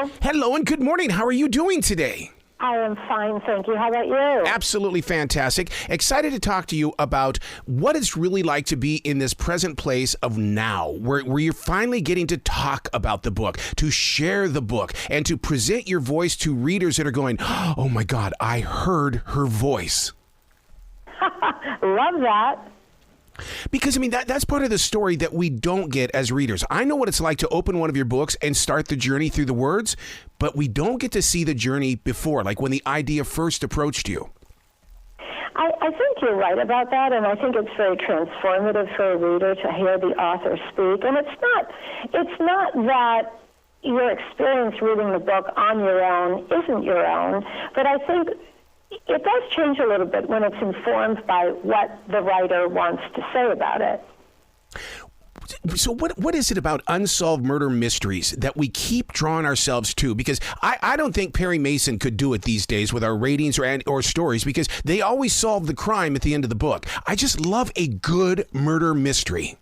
Hello. Hello and good morning. How are you doing today? I am fine, thank you. How about you? Absolutely fantastic. Excited to talk to you about what it's really like to be in this present place of now, where you're finally getting to talk about the book, to share the book, and to present your voice to readers that are going, oh my God, I heard her voice. Love that. Because, I mean, that's part of the story that we don't get as readers. I know what it's like to open one of your books and start the journey through the words, but we don't get to see the journey before, like when the idea first approached you. I think you're right about that, and I think it's very transformative for a reader to hear the author speak. And it's not that your experience reading the book on your own isn't your own, but I think it does change a little bit when it's informed by what the writer wants to say about it. So what is it about unsolved murder mysteries that we keep drawing ourselves to? Because I don't think Perry Mason could do it these days with our ratings or stories, because they always solve the crime at the end of the book. I just love a good murder mystery.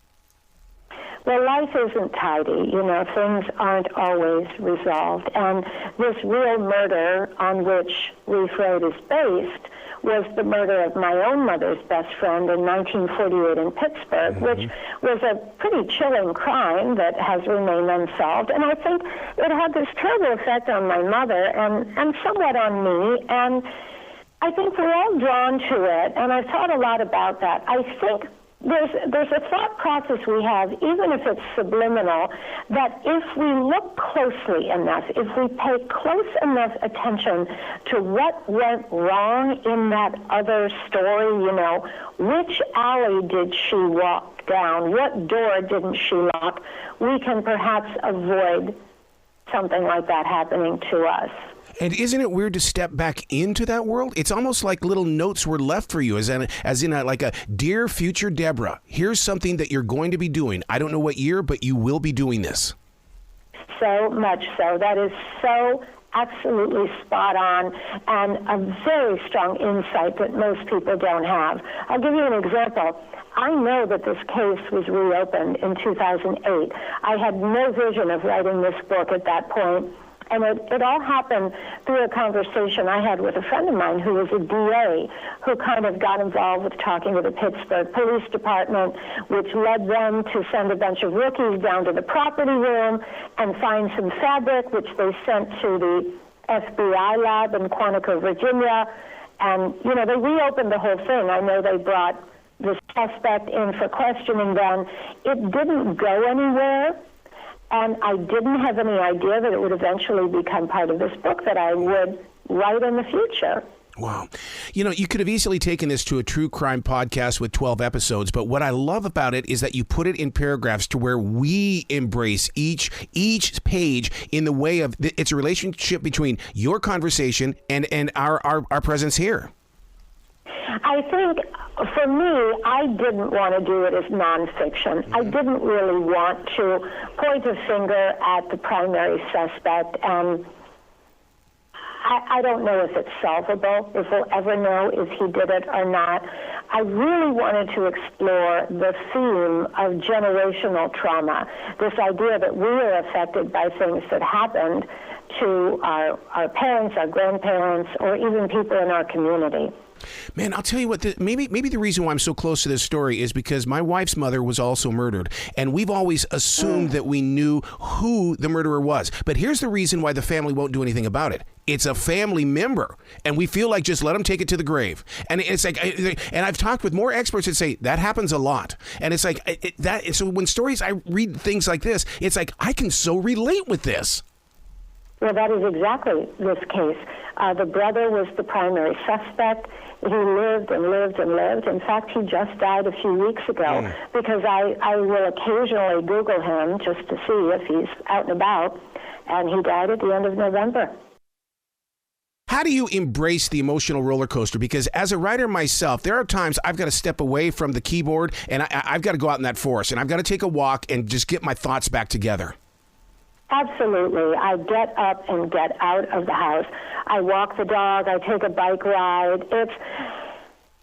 Well, life isn't tidy. Things aren't always resolved. And this real murder on which Reef Road is based was the murder of my own mother's best friend in 1948 in Pittsburgh, which was a pretty chilling crime that has remained unsolved. And I think it had this terrible effect on my mother and somewhat on me. And I think we're all drawn to it, and I've thought a lot about that. I think there's a thought process we have, even if it's subliminal, that if we look closely enough, if we pay close enough attention to what went wrong in that other story, which alley did she walk down, what door didn't she lock, we can perhaps avoid something like that happening to us. And isn't it weird to step back into that world? It's almost like little notes were left for you, like a dear future Deborah, here's something that you're going to be doing. I don't know what year, but you will be doing this. So much so. That is so absolutely spot on, and a very strong insight that most people don't have. I'll give you an example. I know that this case was reopened in 2008. I had no vision of writing this book at that point. And it all happened through a conversation I had with a friend of mine who was a DA who kind of got involved with talking to the Pittsburgh Police Department, which led them to send a bunch of rookies down to the property room and find some fabric, which they sent to the FBI lab in Quantico, Virginia. And, they reopened the whole thing. I know they brought the suspect in for questioning then. It didn't go anywhere. And I didn't have any idea that it would eventually become part of this book that I would write in the future. Wow. You could have easily taken this to a true crime podcast with 12 episodes, but what I love about it is that you put it in paragraphs to where we embrace each page in the way of it's a relationship between your conversation and our presence here. I think, for me, I didn't want to do it as nonfiction. I didn't really want to point a finger at the primary suspect, and I don't know if it's solvable, if we'll ever know if he did it or not. I really wanted to explore the theme of generational trauma, this idea that we are affected by things that happened to our parents, our grandparents, or even people in our community. Man, I'll tell you what, maybe the reason why I'm so close to this story is because my wife's mother was also murdered, and we've always assumed that we knew who the murderer was. But here's the reason why the family won't do anything about it. It's a family member, and we feel like just let them take it to the grave. And it's like, and I've talked with more experts that say that happens a lot. And it's like So when I read things like this, it's like I can so relate with this. Well, that is exactly this case. The brother was the primary suspect. He lived and lived and lived. In fact, he just died a few weeks ago because I will occasionally Google him just to see if he's out and about, and he died at the end of November. How do you embrace the emotional roller coaster? Because as a writer myself, there are times I've got to step away from the keyboard, and I've got to go out in that forest, and I've got to take a walk and just get my thoughts back together. Absolutely. I get up and get out of the house. I walk the dog. I take a bike ride.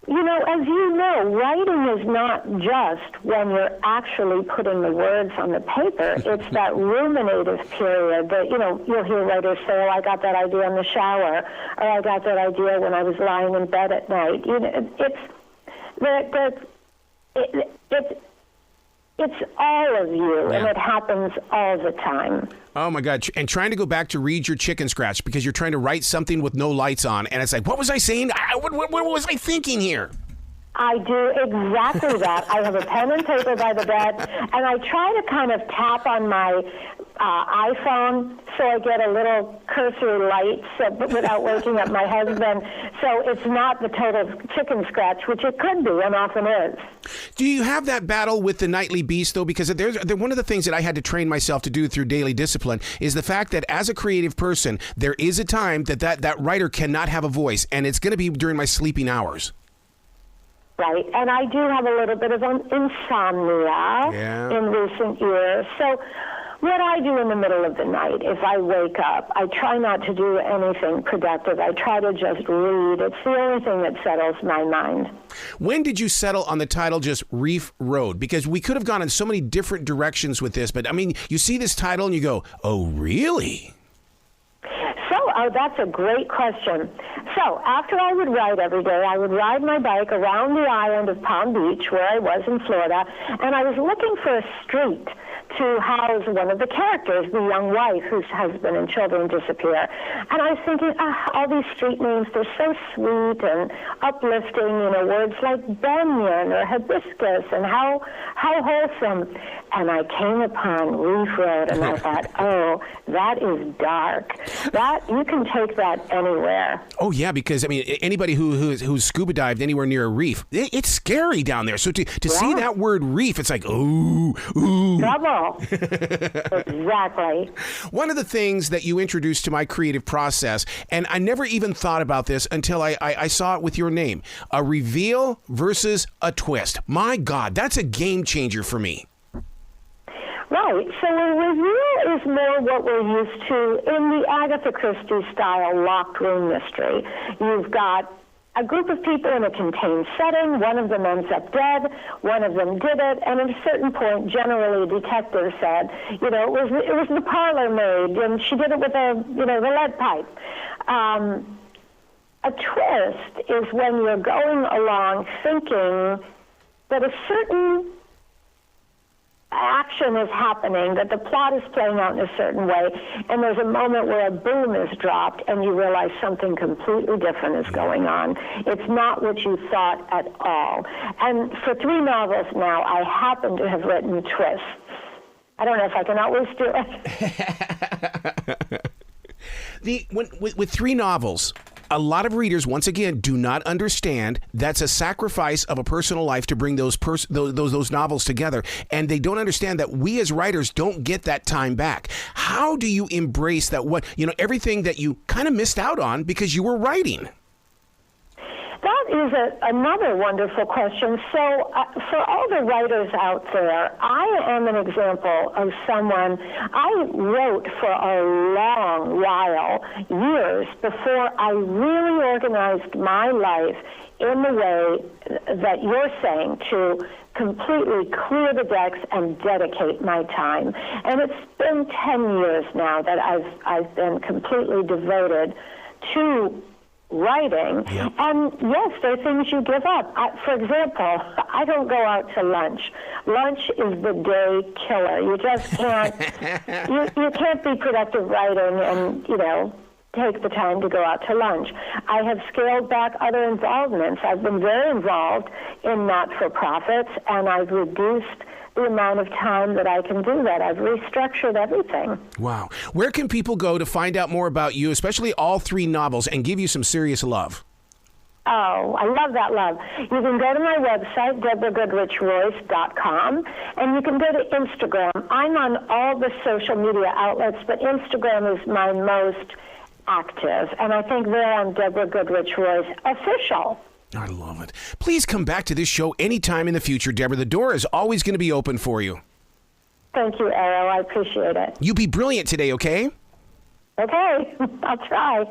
You know, as you know, writing is not just when you're actually putting the words on the paper. It's that ruminative period that, you know, you'll hear writers say, oh, I got that idea in the shower, or I got that idea when I was lying in bed at night. You know, it's all of you, and it happens all the time. Oh, my God. And trying to go back to read your chicken scratch because you're trying to write something with no lights on. And it's like, what was I saying? What was I thinking here? I do exactly that. I have a pen and paper by the bed, and I try to kind of tap on my iPhone so I get a little cursory light without waking up my husband. So it's not the total chicken scratch, which it could be and often is. Do you have that battle with the nightly beast, though? Because one of the things that I had to train myself to do through daily discipline is the fact that as a creative person, there is a time that writer cannot have a voice, and it's going to be during my sleeping hours. Right, and I do have a little bit of insomnia in recent years. So what I do in the middle of the night, if I wake up, I try not to do anything productive. I try to just read. It's the only thing that settles my mind. When did you settle on the title just Reef Road? Because we could have gone in so many different directions with this, but I mean, you see this title and you go, oh, really? That's a great question. So after I would write every day, I would ride my bike around the island of Palm Beach, where I was in Florida, and I was looking for a street to house one of the characters, the young wife whose husband and children disappear. And I was thinking, all these street names, they're so sweet and uplifting, you know, words like banyan or hibiscus, and how wholesome. And I came upon Reef Road, and I thought, oh, that is dark. That you can take that anywhere. Oh, yeah, because, I mean, anybody who's scuba dived anywhere near a reef, it's scary down there. So to see that word reef, it's like, ooh. Trouble. Exactly. One of the things that you introduced to my creative process, and I never even thought about this until I saw it with your name, a reveal versus a twist. My God, that's a game changer for me. Right. So a reveal is more what we're used to in the Agatha Christie style locked room mystery. You've got a group of people in a contained setting. One of them ends up dead. One of them did it. And at a certain point, generally, a detective said, you know, it was the parlor maid, and she did it with the lead pipe. A twist is when you're going along thinking that a certain action is happening, that the plot is playing out in a certain way, and there's a moment where a boom is dropped and you realize something completely different is going on. It's not what you thought at all. And for 3 novels now, I happen to have written twists. I don't know if I can always do it. With 3 novels, a lot of readers, once again, do not understand that's a sacrifice of a personal life to bring those novels together. And they don't understand that we as writers don't get that time back. How do you embrace that, everything that you kind of missed out on because you were writing? That is another wonderful question. So for all the writers out there, I am an example of someone, I wrote for a long while, years, before I really organized my life in the way that you're saying, to completely clear the decks and dedicate my time. And it's been 10 years now that I've been completely devoted to writing. Yep. And yes, there are things you give up. For example, I don't go out to lunch. Lunch is the day killer. You just can't, you can't be productive writing and, take the time to go out to lunch. I have scaled back other involvements. I've been very involved in not-for-profits, and I've reduced the amount of time that I can do that. I've restructured everything. Wow. Where can people go to find out more about you, especially all 3 novels, and give you some serious love? Oh, I love that love. You can go to my website, DeborahGoodrichRoyce.com, and you can go to Instagram. I'm on all the social media outlets, but Instagram is my most active, and I think there I'm Deborah Goodrich Royce Official. I love it. Please come back to this show anytime in the future, Deborah. The door is always going to be open for you. Thank you, Arrow. I appreciate it. You be brilliant today, okay? Okay. I'll try.